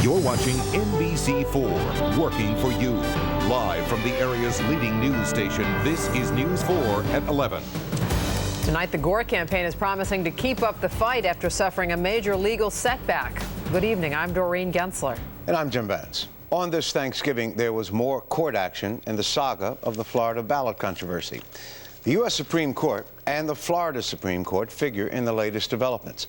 You're watching NBC-4, working for you. Live from the area's leading news station, this is News 4 at 11. Tonight, the Gore campaign is promising to keep up the fight after suffering a major legal setback. Good evening, I'm Doreen Gentzler. And I'm Jim Vance. On this Thanksgiving, there was more court action in the saga of the Florida ballot controversy. The U.S. Supreme Court and the Florida Supreme Court figure in the latest developments.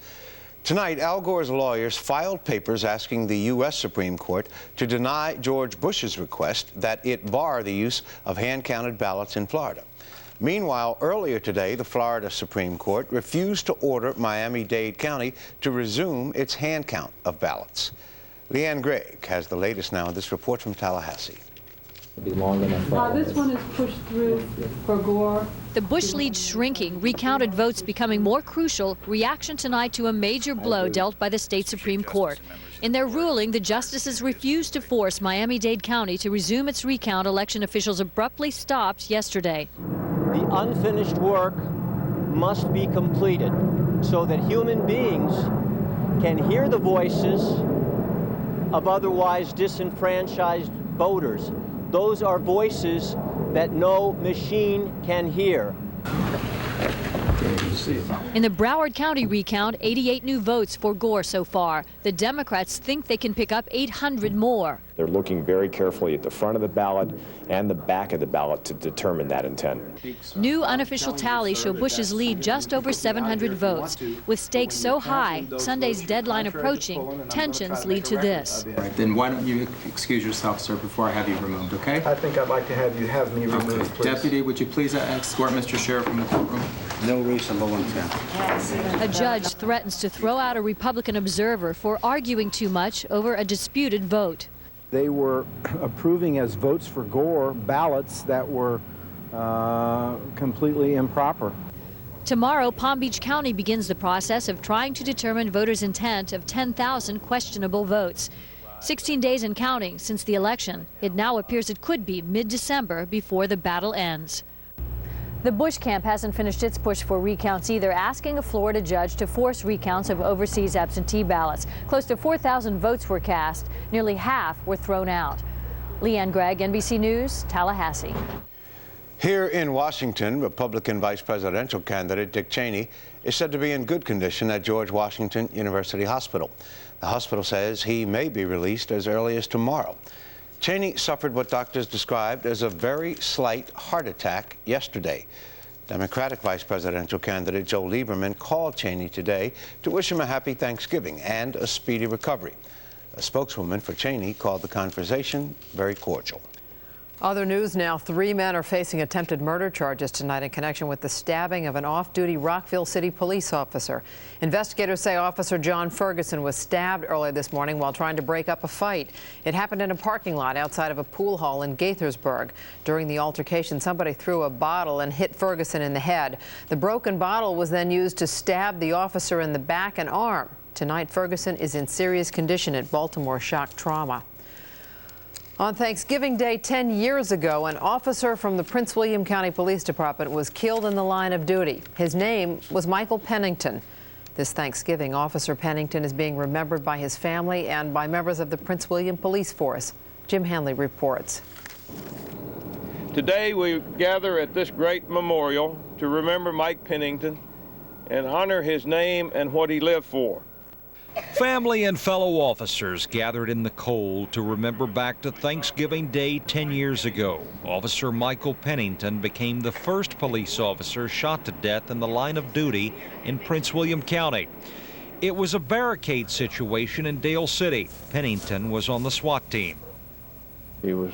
Tonight, Al Gore's lawyers filed papers asking the U.S. Supreme Court to deny George Bush's request that it bar the use of hand-counted ballots in Florida. Meanwhile, earlier today, the Florida Supreme Court refused to order Miami-Dade County to resume its hand count of ballots. Leanne Gregg has the latest now in this report from Tallahassee. This one is pushed through for Gore. The Bush lead shrinking, recounted votes becoming more crucial, reaction tonight to a major blow dealt by the state Supreme Court. In their ruling, the justices refused to force Miami-Dade County to resume its recount election officials abruptly stopped yesterday. The unfinished work must be completed so that human beings can hear the voices of otherwise disenfranchised voters. Those are voices that no machine can hear. In the Broward County recount, 88 new votes for Gore so far. The Democrats think they can pick up 800 more. They're looking very carefully at the front of the ballot and the back of the ballot to determine that intent. New unofficial tallies show Bush's lead just over 700 votes. With stakes so high, Sunday's deadline approaching, tensions lead to this. Right, then why don't you excuse yourself, sir, before I have you removed, okay? I think I'd like to have you have me removed, please. Deputy, would you please escort Mr. Sheriff from the courtroom? No reasonable intent. A judge threatens to throw out a Republican observer for arguing too much over a disputed vote. They were approving as votes for Gore ballots that were completely improper. Tomorrow, Palm Beach County begins the process of trying to determine voters' intent of 10,000 questionable votes. 16 days and counting since the election. It now appears it could be mid-December before the battle ends. The Bush camp hasn't finished its push for recounts either, asking a Florida judge to force recounts of overseas absentee ballots. Close to 4,000 votes were cast. Nearly half were thrown out. Leanne Gregg, NBC News, Tallahassee. Here in Washington, Republican vice presidential candidate Dick Cheney is said to be in good condition at George Washington University Hospital. The hospital says he may be released as early as tomorrow. Cheney suffered what doctors described as a very slight heart attack yesterday. Democratic vice presidential candidate Joe Lieberman called Cheney today to wish him a happy Thanksgiving and a speedy recovery. A spokeswoman for Cheney called the conversation very cordial. Other news now, 3 men are facing attempted murder charges tonight in connection with the stabbing of an off-duty Rockville City police officer. Investigators say Officer John Ferguson was stabbed earlier this morning while trying to break up a fight. It happened in a parking lot outside of a pool hall in Gaithersburg. During the altercation, somebody threw a bottle and hit Ferguson in the head. The broken bottle was then used to stab the officer in the back and arm. Tonight, Ferguson is in serious condition at Baltimore Shock Trauma. On Thanksgiving Day 10 years ago, an officer from the Prince William County Police Department was killed in the line of duty. His name was Michael Pennington. This Thanksgiving, Officer Pennington is being remembered by his family and by members of the Prince William Police Force. Jim Hanley reports. Today we gather at this great memorial to remember Mike Pennington and honor his name and what he lived for. Family and fellow officers gathered in the cold to remember back to Thanksgiving Day 10 years ago. Officer Michael Pennington became the first police officer shot to death in the line of duty in Prince William County. It was a barricade situation in Dale City. Pennington was on the SWAT team. He was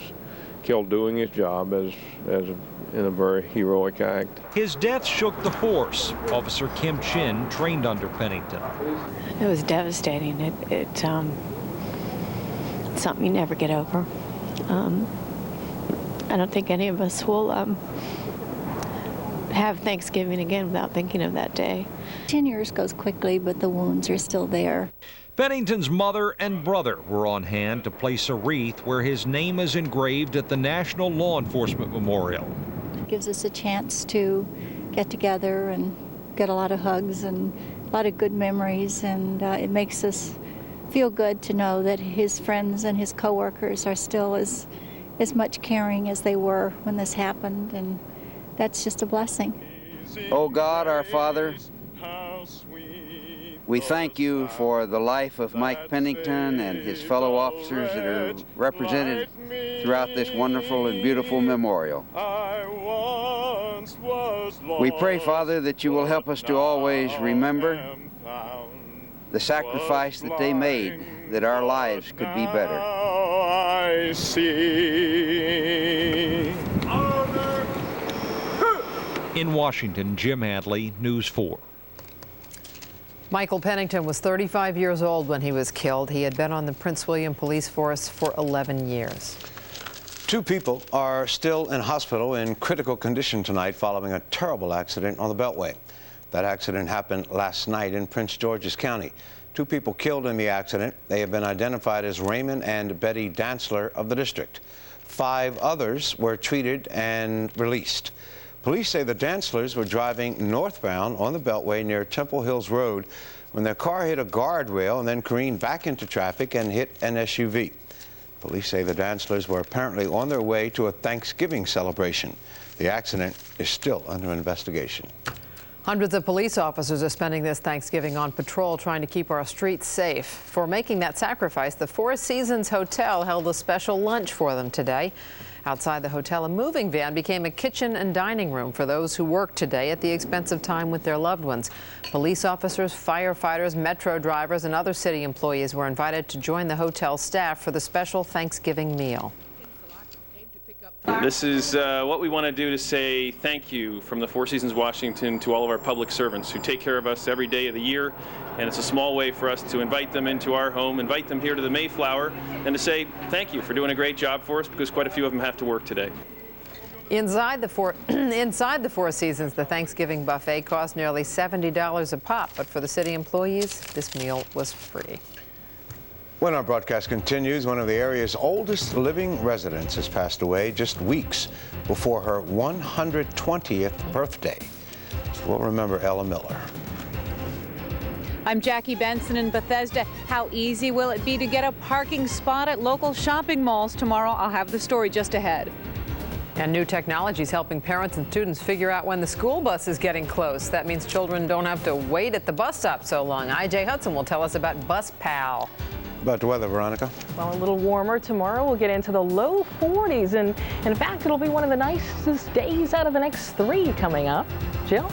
killed doing his job in a very heroic act. His death shook the force. Officer Kim Chin trained under Pennington. It was devastating. It's something you never get over. I don't think any of us will have Thanksgiving again without thinking of that day. 10 years goes quickly, but the wounds are still there. Pennington's mother and brother were on hand to place a wreath where his name is engraved at the National Law Enforcement Memorial. It gives us a chance to get together and get a lot of hugs and a lot of good memories, and it makes us feel good to know that his friends and his coworkers are still as much caring as they were when this happened, and that's just a blessing. Oh God, our Father, we thank you for the life of Mike Pennington and his fellow officers that are represented throughout this wonderful and beautiful memorial. We pray, Father, that you will help us to always remember the sacrifice that they made, that our lives could be better. I see. In Washington, Jim Hadley, News 4. Michael Pennington was 35 years old when he was killed. He had been on the Prince William Police Force for 11 years. 2 people are still in hospital in critical condition tonight following a terrible accident on the Beltway. That accident happened last night in Prince George's County. 2 people killed in the accident. They have been identified as Raymond and Betty Gentzler of the district. 5 others were treated and released. Police say the Gentslers were driving northbound on the Beltway near Temple Hills Road when their car hit a guardrail and then careened back into traffic and hit an SUV. Police say the Gentslers were apparently on their way to a Thanksgiving celebration. The accident is still under investigation. Hundreds of police officers are spending this Thanksgiving on patrol trying to keep our streets safe. For making that sacrifice, the Four Seasons Hotel held a special lunch for them today. Outside the hotel, a moving van became a kitchen and dining room for those who worked today at the expense of time with their loved ones. Police officers, firefighters, metro drivers, and other city employees were invited to join the hotel staff for the special Thanksgiving meal. This is what we want to do to say thank you from the Four Seasons Washington to all of our public servants who take care of us every day of the year. And it's a small way for us to invite them into our home, invite them here to the Mayflower, and to say thank you for doing a great job for us, because quite a few of them have to work today. Inside the Four Seasons, the Thanksgiving buffet cost nearly $70 a pop, but for the city employees, this meal was free. When our broadcast continues, one of the area's oldest living residents has passed away just weeks before her 120th birthday. We'll remember Ella Miller. I'm Jackie Benson in Bethesda. How easy will it be to get a parking spot at local shopping malls tomorrow? I'll have the story just ahead. And new technology is helping parents and students figure out when the school bus is getting close. That means children don't have to wait at the bus stop so long. IJ Hudson will tell us about Bus Pal. About the weather, Veronica. Well, a little warmer tomorrow. We'll get into the low 40s, and in fact, it'll be one of the nicest days out of the next 3 coming up. Jill?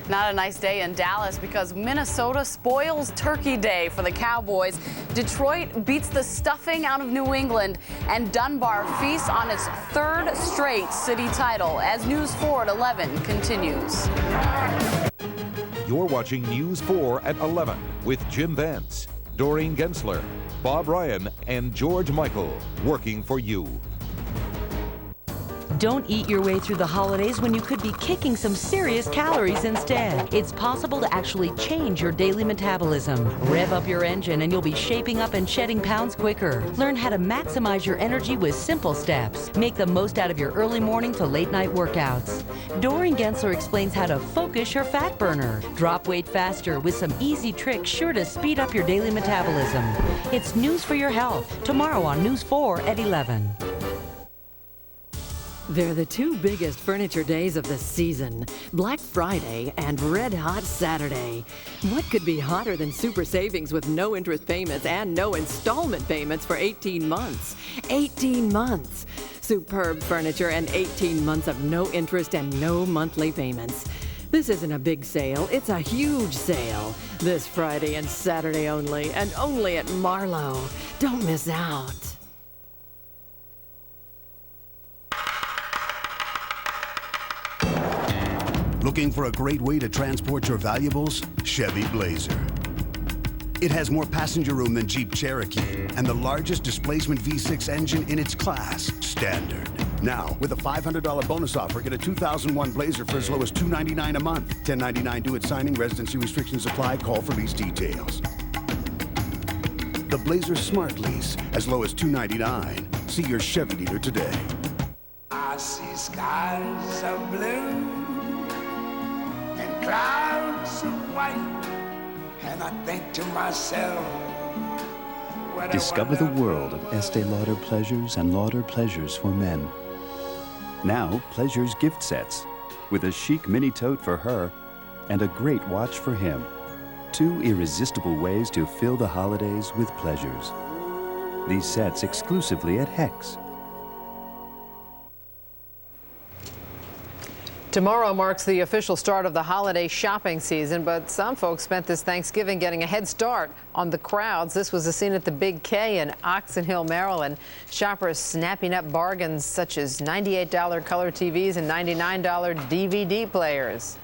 Not a nice day in Dallas because Minnesota spoils Turkey Day for the Cowboys. Detroit beats the stuffing out of New England, and Dunbar feasts on its 3rd straight city title as News 4 at 11 continues. You're watching News 4 at 11 with Jim Vance, Doreen Gentzler, Bob Ryan, and George Michael, working for you. Don't eat your way through the holidays when you could be kicking some serious calories instead. It's possible to actually change your daily metabolism. Rev up your engine and you'll be shaping up and shedding pounds quicker. Learn how to maximize your energy with simple steps. Make the most out of your early morning to late night workouts. Doreen Gentzler explains how to focus your fat burner. Drop weight faster with some easy tricks sure to speed up your daily metabolism. It's News for Your Health, tomorrow on News 4 at 11. They're the 2 biggest furniture days of the season, Black Friday and Red Hot Saturday. What could be hotter than super savings with no interest payments and no installment payments for 18 months? 18 months! Superb furniture and 18 months of no interest and no monthly payments. This isn't a big sale, it's a huge sale. This Friday and Saturday only, and only at Marlowe. Don't miss out. Looking for a great way to transport your valuables? Chevy Blazer. It has more passenger room than Jeep Cherokee and the largest displacement V6 engine in its class, standard. Now, with a $500 bonus offer, get a 2001 Blazer for as low as $299 a month. $1099 due at signing. Residency restrictions apply. Call for lease details. The Blazer Smart Lease, as low as $299. See your Chevy dealer today. I see skies of blue and clouds of white, and I think to myself, Discover the world of Estee Lauder Pleasures and Lauder Pleasures for men. Now, Pleasures gift sets with a chic mini tote for her and a great watch for him. 2 irresistible ways to fill the holidays with pleasures. These sets exclusively at Hex. Tomorrow marks the official start of the holiday shopping season, but some folks spent this Thanksgiving getting a head start on the crowds. This was the scene at the Big K in Oxon Hill, Maryland. Shoppers snapping up bargains such as $98 color TVs and $99 DVD players.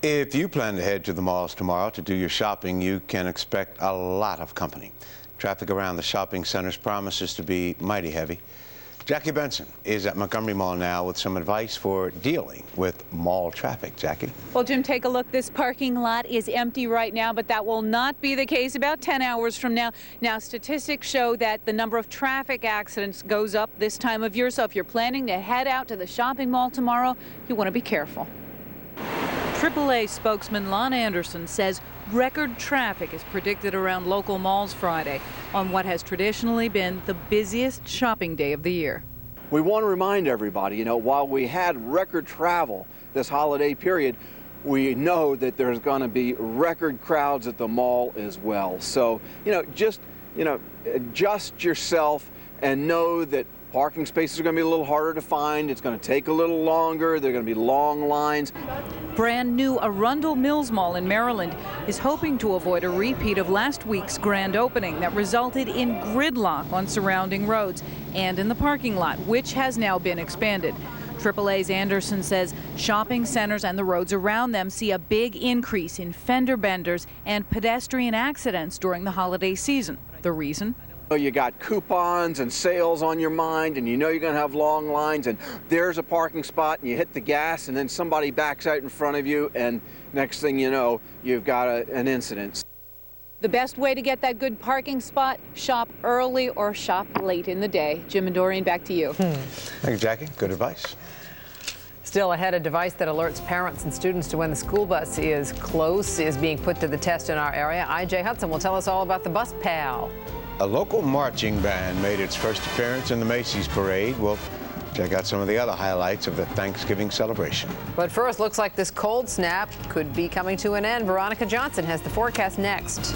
If you plan to head to the malls tomorrow to do your shopping, you can expect a lot of company. Traffic around the shopping centers promises to be mighty heavy. Jackie Benson is at Montgomery Mall now with some advice for dealing with mall traffic. Jackie? Well, Jim, take a look. This parking lot is empty right now, but that will not be the case about 10 hours from now. Now, statistics show that the number of traffic accidents goes up this time of year, so if you're planning to head out to the shopping mall tomorrow, you want to be careful. AAA spokesman Lon Anderson says record traffic is predicted around local malls Friday on what has traditionally been the busiest shopping day of the year. We want to remind everybody, while we had record travel this holiday period, we know that there's going to be record crowds at the mall as well. So, just adjust yourself and know that parking spaces are going to be a little harder to find. It's going to take a little longer. There are going to be long lines. Brand new Arundel Mills Mall in Maryland is hoping to avoid a repeat of last week's grand opening that resulted in gridlock on surrounding roads and in the parking lot, which has now been expanded. AAA's Anderson says shopping centers and the roads around them see a big increase in fender benders and pedestrian accidents during the holiday season. The reason? You got coupons and sales on your mind, and you're going to have long lines, and there's a parking spot, and you hit the gas, and then somebody backs out in front of you, and next thing you know, you've got an incident. The best way to get that good parking spot, shop early or shop late in the day. Jim and Doreen, back to you. Thank you, Jackie. Good advice. Still ahead, a device that alerts parents and students to when the school bus is close is being put to the test in our area. I.J. Hudson will tell us all about the Bus Pal. A local marching band made its first appearance in the Macy's parade. We'll check out some of the other highlights of the Thanksgiving celebration. But first, looks like this cold snap could be coming to an end. Veronica Johnson has the forecast next.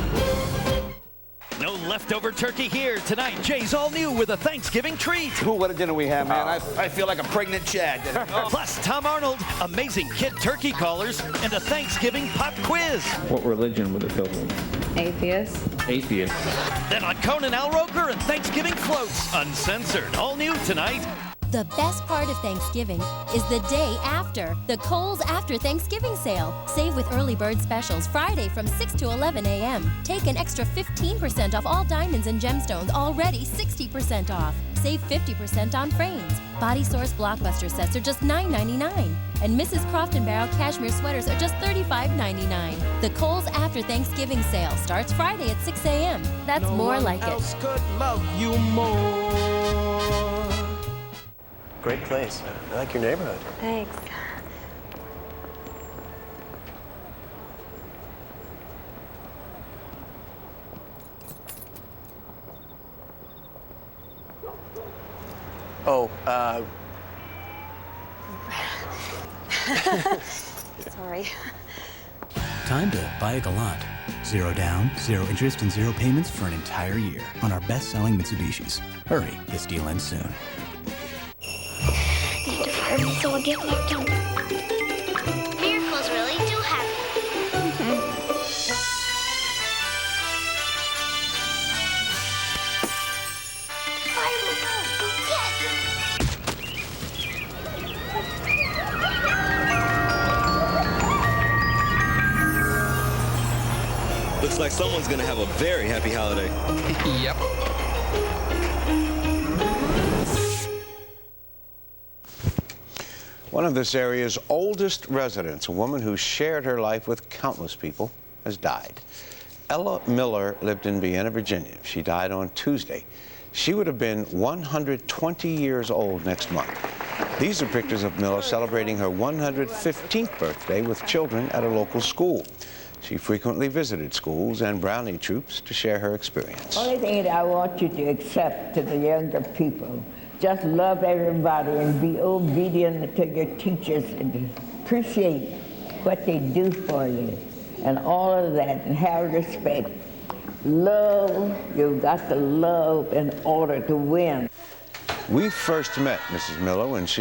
No leftover turkey here tonight. Jay's all new with a Thanksgiving treat. Ooh, what a dinner we have, man. I feel like a pregnant Chad. Plus, Tom Arnold, amazing kid turkey callers, and a Thanksgiving pop quiz. What religion would it go with? Atheist. Atheist. Then on Conan Al Roker and Thanksgiving Floats, uncensored, all new tonight. The best part of Thanksgiving is the day after, the Kohl's After Thanksgiving Sale. Save with early bird specials Friday from 6 to 11 a.m. Take an extra 15% off all diamonds and gemstones, already 60% off. Save 50% on frames. Body Source Blockbuster sets are just $9.99. And Mrs. Croft & Barrow cashmere sweaters are just $35.99. The Kohl's After Thanksgiving Sale starts Friday at 6 a.m. That's more like it. Could love you more. Great place. I like your neighborhood. Thanks. Oh, Sorry. Time to buy a Galant. 0 down, 0 interest, and 0 payments for an entire year on our best-selling Mitsubishis. Hurry, this deal ends soon. Need to fire me so I get left out. Miracles really do happen. Looks like someone's gonna have a very happy holiday. Yep. One of this area's oldest residents, a woman who shared her life with countless people, has died. Ella Miller lived in Vienna, Virginia. She died on Tuesday. She would have been 120 years old next month. These are pictures of Miller celebrating her 115th birthday with children at a local school. She frequently visited schools and Brownie troops to share her experience. Only thing that I want you to accept to the younger people, just love everybody and be obedient to your teachers and appreciate what they do for you and all of that, and have respect. Love, you've got to love in order to win. We first met Mrs. Miller when she